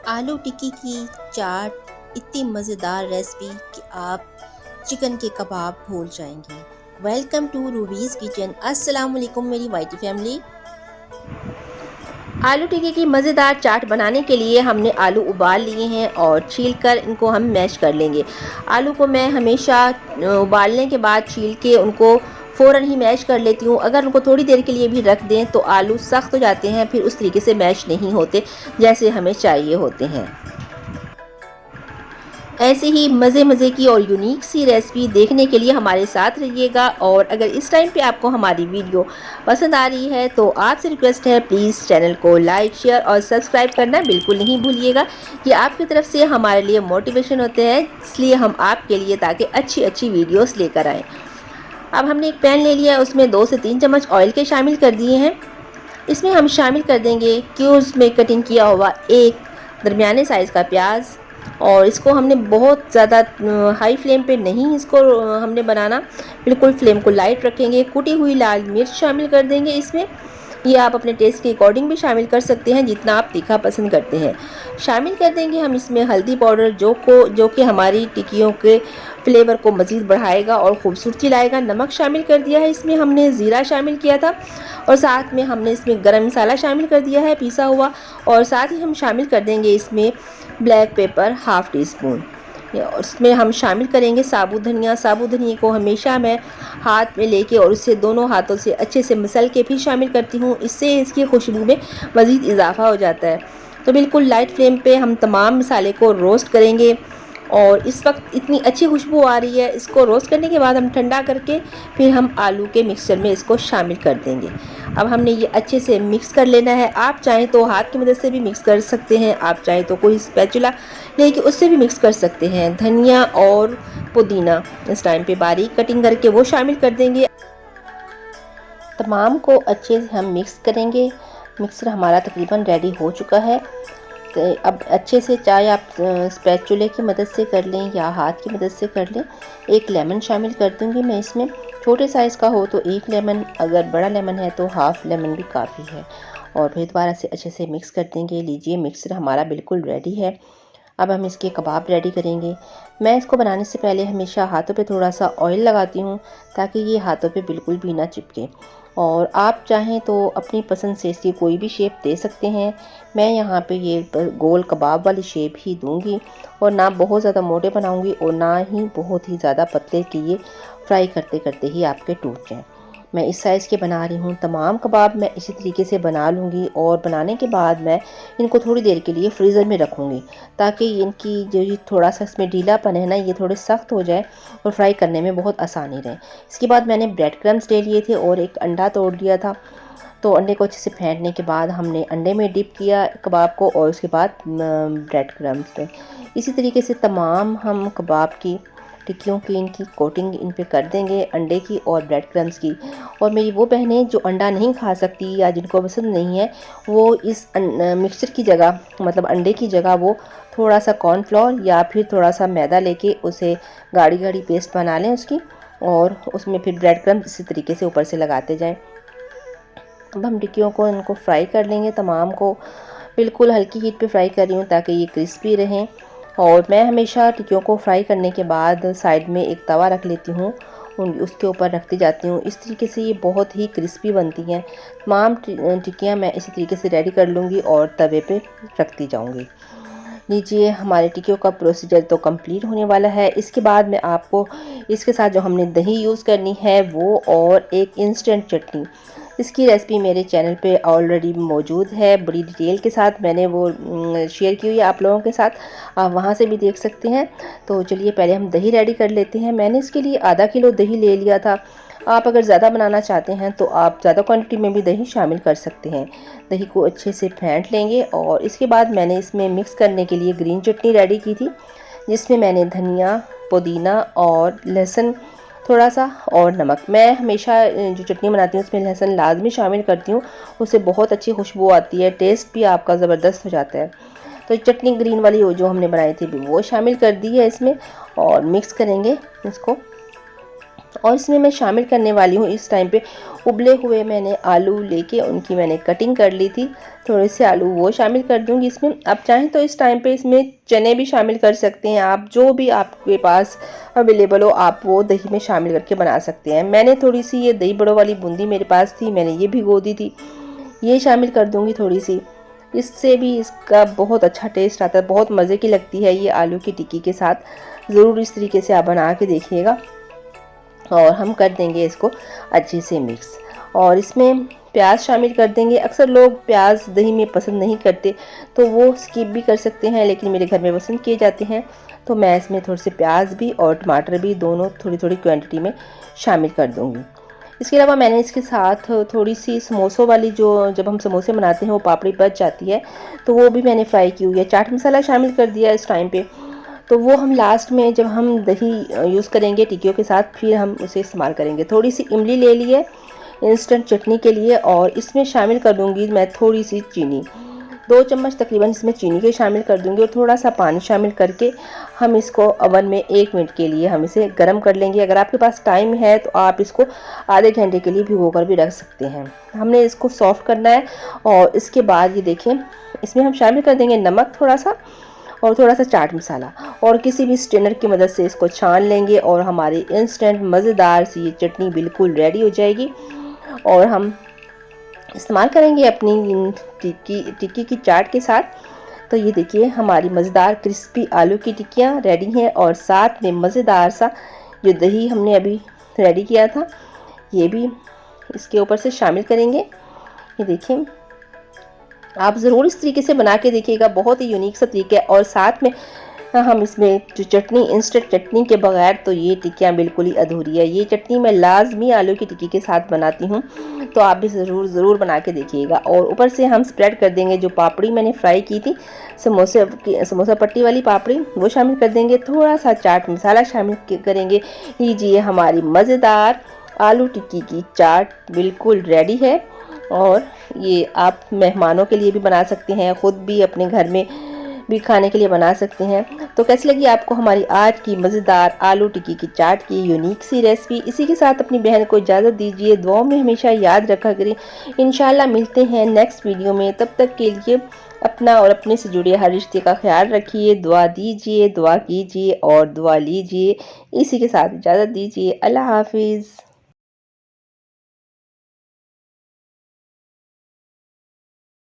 आलू टिक्की की चाट इतनी मज़ेदार रेसिपी कि आप चिकन के कबाब भूल जाएंगे। Welcome to Ruby's kitchen. अस्सलाम वालेकुम मेरी वाइटी फैमिली। आलू टिक्की की मज़ेदार चाट बनाने के लिए हमने आलू उबाल लिए हैं और छीलकर इनको हम मैश कर लेंगे। आलू को मैं हमेशा उबालने के बाद छील के उनको फ़ौरन ही मैश कर लेती हूँ। अगर उनको थोड़ी देर के लिए भी रख दें तो आलू सख्त हो जाते हैं, फिर उस तरीके से मैश नहीं होते जैसे हमें चाहिए होते हैं। ऐसे ही मज़े की और यूनिक सी रेसिपी देखने के लिए हमारे साथ रहिएगा। और अगर इस टाइम पे आपको हमारी वीडियो पसंद आ रही है तो आपसे रिक्वेस्ट है, प्लीज़ चैनल को लाइक शेयर और सब्सक्राइब करना बिल्कुल नहीं भूलिएगा। ये आपकी तरफ से हमारे लिए मोटिवेशन होते हैं, इसलिए हम आपके लिए ताकि अच्छी अच्छी वीडियोस लेकर आएँ। अब हमने एक पैन ले लिया है, उसमें 2 से 3 चम्मच ऑयल के शामिल कर दिए हैं। इसमें हम शामिल कर देंगे क्यूब्स में कटिंग किया हुआ एक दरमियाने साइज़ का प्याज। और इसको हमने बहुत ज़्यादा हाई फ्लेम पे नहीं इसको हमने बनाना, बिल्कुल फ्लेम को लाइट रखेंगे। कुटी हुई लाल मिर्च शामिल कर देंगे इसमें। ये आप अपने टेस्ट के अकॉर्डिंग भी शामिल कर सकते हैं, जितना आप तीखा पसंद करते हैं। शामिल कर देंगे हम इसमें हल्दी पाउडर, जो कि हमारी टिक्कियों के फ्लेवर को मज़ीद बढ़ाएगा और ख़ूबसूरती लाएगा। नमक शामिल कर दिया है इसमें हमने, ज़ीरा शामिल किया था और साथ में हमने इसमें गरम मसाला शामिल कर दिया है पिसा हुआ। और साथ ही हम शामिल कर देंगे इसमें black pepper half tea spoon. उसमें हम शामिल करेंगे साबुत धनिया। साबुत धनिया को हमेशा मैं हाथ में लेके और उससे दोनों हाथों से अच्छे से मसल के फिर शामिल करती हूँ, इससे इसकी खुशबू में मज़ीद इजाफा हो जाता है। तो बिल्कुल लाइट फ्लेम पे हम तमाम मसाले को रोस्ट करेंगे। और इस वक्त इतनी अच्छी खुशबू आ रही है। इसको रोस्ट करने के बाद हम ठंडा करके फिर हम आलू के मिक्सचर में इसको शामिल कर देंगे। अब हमने ये अच्छे से मिक्स कर लेना है। आप चाहें तो हाथ की मदद से भी मिक्स कर सकते हैं, आप चाहें तो कोई स्पैचुला लेके उससे भी मिक्स कर सकते हैं। धनिया और पुदीना इस टाइम पे बारीक कटिंग करके वो शामिल कर देंगे। तमाम को अच्छे से हम मिक्स करेंगे। मिक्सर हमारा तकरीबन रेडी हो चुका है। तो अब अच्छे से, चाहे आप स्पैचुले की मदद से कर लें या हाथ की मदद से कर लें। एक लेमन शामिल कर दूंगी मैं इसमें। छोटे साइज़ का हो तो एक लेमन, अगर बड़ा लेमन है तो हाफ़ लेमन भी काफ़ी है। और फिर दोबारा से अच्छे से मिक्स कर देंगे। लीजिए, मिक्सर हमारा बिल्कुल रेडी है। अब हम इसके कबाब रेडी करेंगे। मैं इसको बनाने से पहले हमेशा हाथों पे थोड़ा सा ऑयल लगाती हूँ ताकि ये हाथों पे बिल्कुल भी ना चिपके। और आप चाहें तो अपनी पसंद से इसकी कोई भी शेप दे सकते हैं। मैं यहाँ पे ये गोल कबाब वाली शेप ही दूंगी और ना बहुत ज़्यादा मोटे बनाऊंगी और ना ही बहुत ही ज़्यादा पतले कि ये फ्राई करते करते ही आपके टूट जाएँ। मैं इस साइज़ के बना रही हूँ। तमाम कबाब मैं इसी तरीके से बना लूँगी और बनाने के बाद मैं इनको थोड़ी देर के लिए फ्रीज़र में रखूँगी ताकि इनकी जो ये थोड़ा सा इसमें ढीलापन है ना, ये थोड़े सख्त हो जाए और फ्राई करने में बहुत आसानी रहे। इसके बाद मैंने ब्रेड क्रम्स ले लिए थे और एक अंडा तोड़ लिया था। तो अंडे को अच्छे से फेंटने के बाद हमने अंडे में डिप किया कबाब को और उसके बाद ब्रेड क्रम्स पे इसी तरीके से तमाम हम कबाब की टिक्कियों की इनकी कोटिंग इन पे कर देंगे, अंडे की और ब्रेड क्रम्स की। और मेरी वो बहनें जो अंडा नहीं खा सकती या जिनको पसंद नहीं है, वो इस मिक्सचर की जगह, मतलब अंडे की जगह, वो थोड़ा सा कॉर्नफ्लोर या फिर थोड़ा सा मैदा लेके उसे गाढ़ी गाढ़ी पेस्ट बना लें उसकी, और उसमें फिर ब्रेड क्रम्स इसी तरीके से ऊपर से लगाते जाएं। अब हम टिक्कियों को इनको फ्राई कर लेंगे। तमाम को बिल्कुल हल्की हीट पे फ्राई कर रही हूँ ताकि ये क्रिस्पी रहें। और मैं हमेशा टिक्कियों को फ्राई करने के बाद साइड में एक तवा रख लेती हूँ, उसके ऊपर रखती जाती हूँ। इस तरीके से ये बहुत ही क्रिस्पी बनती हैं। तमाम टिक्कियाँ मैं इसी तरीके से रेडी कर लूँगी और तवे पे रखती जाऊँगी। लीजिए, हमारे टिक्कियों का प्रोसीजर तो कंप्लीट होने वाला है। इसके बाद मैं आपको इसके साथ जो हमने दही यूज़ करनी है वो, और एक इंस्टेंट चटनी, इसकी रेसिपी मेरे चैनल पे ऑलरेडी मौजूद है। बड़ी डिटेल के साथ मैंने वो शेयर की हुई है आप लोगों के साथ, आप वहाँ से भी देख सकते हैं। तो चलिए पहले हम दही रेडी कर लेते हैं। मैंने इसके लिए आधा किलो दही ले लिया था। आप अगर ज़्यादा बनाना चाहते हैं तो आप ज़्यादा क्वांटिटी में भी दही शामिल कर सकते हैं। दही को अच्छे से फेंट लेंगे और इसके बाद मैंने इसमें मिक्स करने के लिए ग्रीन चटनी रेडी की थी, जिसमें मैंने धनिया, पुदीना और लहसुन थोड़ा सा और नमक, मैं हमेशा जो चटनी बनाती हूँ उसमें लहसुन लाजमी शामिल करती हूँ, उससे बहुत अच्छी खुशबू आती है, टेस्ट भी आपका ज़बरदस्त हो जाता है। तो चटनी ग्रीन वाली जो हमने बनाई थी वो शामिल कर दी है इसमें और मिक्स करेंगे इसको। और इसमें मैं शामिल करने वाली हूँ इस टाइम पे उबले हुए मैंने आलू लेके उनकी मैंने कटिंग कर ली थी, थोड़े से आलू वो शामिल कर दूंगी इसमें। आप चाहें तो इस टाइम पे इसमें चने भी शामिल कर सकते हैं, आप जो भी आपके पास अवेलेबल हो आप वो दही में शामिल करके बना सकते हैं। मैंने थोड़ी सी ये दही बड़ों वाली बूंदी मेरे पास थी, मैंने ये भिगो दी थी, ये शामिल कर दूंगी थोड़ी सी। इससे भी इसका बहुत अच्छा टेस्ट आता है, बहुत मज़े की लगती है ये आलू की टिक्की के साथ। ज़रूर इस तरीके से आप बना के देखिएगा। और हम कर देंगे इसको अच्छे से मिक्स, और इसमें प्याज शामिल कर देंगे। अक्सर लोग प्याज दही में पसंद नहीं करते तो वो स्किप भी कर सकते हैं, लेकिन मेरे घर में पसंद किए जाते हैं तो मैं इसमें थोड़े से प्याज भी और टमाटर भी दोनों थोड़ी थोड़ी क्वांटिटी में शामिल कर दूंगी। इसके अलावा मैंने इसके साथ थोड़ी सी समोसों वाली, जो जब हम समोसे बनाते हैं वो पापड़ी बच जाती है, तो वो भी मैंने फ्राई की हुई है। चाट मसाला शामिल कर दिया इस टाइम पे, तो वो हम लास्ट में जब हम दही यूज़ करेंगे टिक्कियों के साथ फिर हम उसे इस्तेमाल करेंगे। थोड़ी सी इमली ले ली है इंस्टेंट चटनी के लिए, और इसमें शामिल कर दूंगी मैं थोड़ी सी चीनी, 2 चम्मच तकरीबन इसमें चीनी के शामिल कर दूंगी, और थोड़ा सा पानी शामिल करके हम इसको ओवन में 1 मिनट के लिए हम इसे गर्म कर लेंगे। अगर आपके पास टाइम है तो आप इसको आधे घंटे के लिए भिगो कर भी रख सकते हैं। हमने इसको सॉफ्ट करना है, और इसके बाद ये देखें इसमें हम शामिल कर देंगे नमक थोड़ा सा और थोड़ा सा चाट मसाला, और किसी भी स्ट्रेनर की मदद से इसको छान लेंगे और हमारी इंस्टेंट मज़ेदार सी ये चटनी बिल्कुल रेडी हो जाएगी। और हम इस्तेमाल करेंगे अपनी टिक्की की चाट के साथ। तो ये देखिए हमारी मज़ेदार क्रिस्पी आलू की टिक्कियाँ रेडी हैं, और साथ में मज़ेदार सा जो दही हमने अभी रेडी किया था ये भी इसके ऊपर से शामिल करेंगे। ये देखिए आप ज़रूर इस तरीके से बना के देखिएगा, बहुत ही यूनिक सा तरीका है। और साथ में हम इसमें जो चटनी, इंस्टेंट चटनी के बगैर तो ये टिक्कियाँ बिल्कुल ही अधूरी है। ये चटनी मैं लाजमी आलू की टिक्की के साथ बनाती हूँ, तो आप भी ज़रूर बना के देखिएगा। और ऊपर से हम स्प्रेड कर देंगे जो पापड़ी मैंने फ्राई की थी, समोसा पट्टी वाली पापड़ी, वो शामिल कर देंगे। थोड़ा सा चाट मसाला शामिल करेंगे। लीजिए हमारी मज़ेदार आलू टिक्की की चाट बिल्कुल रेडी है, और ये आप मेहमानों के लिए भी बना सकते हैं, ख़ुद भी अपने घर में भी खाने के लिए बना सकते हैं। तो कैसी लगी आपको हमारी आज की मज़ेदार आलू टिक्की की चाट की यूनिक सी रेसिपी? इसी के साथ अपनी बहन को इजाज़त दीजिए। दुआओं में हमेशा याद रखा करें। इंशाल्लाह मिलते हैं नेक्स्ट वीडियो में, तब तक के लिए अपना और अपने से जुड़े हर रिश्ते का ख्याल रखिए। दुआ दीजिए, दुआ कीजिए और दुआ लीजिए। इसी के साथ इजाज़त दीजिए। अल्लाह हाफिज़।